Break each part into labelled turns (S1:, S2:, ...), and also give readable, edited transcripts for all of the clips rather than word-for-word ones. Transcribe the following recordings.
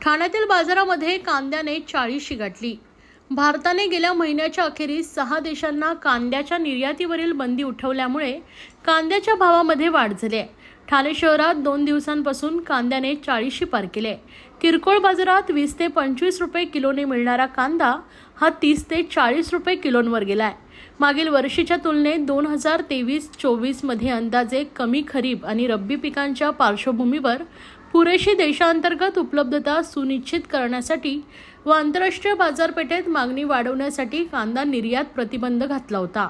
S1: ठाण्यातील बाजारामध्ये कांद्याने 40शी गाठली। भारताने गेल्या महिन्याच्या अखेरीस 6 देशांना कांद्याच्या निर्यातीवरील बंदी उठवल्यामुळे कांद्याच्या भावामध्ये वाढ झाली आहे। ठाणे शहरात 2 दिवसांपासून कांद्याने 40शी पार केले। किरकोळ बाजारात 20 ते 25 रुपये किलोने मिळणारा कांदा हा 30 ते 40 रुपये किलोंवर गेलाय। मागील वर्षीच्या तुलनेत 2023-24 मध्ये अंदाजे कमी खरीप आणि रब्बी पिकांच्या पार्श्वभूमीवर पुरेशी देशांतर्गत उपलब्धता सुनिश्चित करण्यासाठी व आंतरराष्ट्रीय बाजारपेठेत मागणी वाढवण्यासाठी कांदा निर्यात प्रतिबंध घातला होता।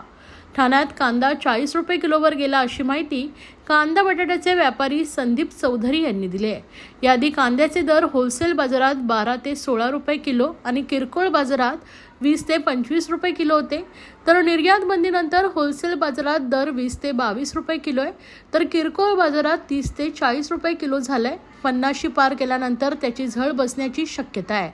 S1: ठाण्यात कांदा 40 रुपये किलोवर गेला अशी माहिती कांदा बटाट्याचे व्यापारी संदीप चौधरी यांनी दिली आहे। याआधी कांद्याचे दर होलसेल बाजारात 12 ते 16 रुपये किलो आणि किरकोळ बाजारात 20 ते 25 रुपये किलो होते, तर निर्यात बंदीनंतर होलसेल बाजारात दर 20 ते 22 रुपये किलो आहे, तर किरकोळ बाजारात 30 ते 40 रुपये किलो झालाय। 50शी पार केल्यानंतर त्याची झळ बसण्याची शक्यता आहे।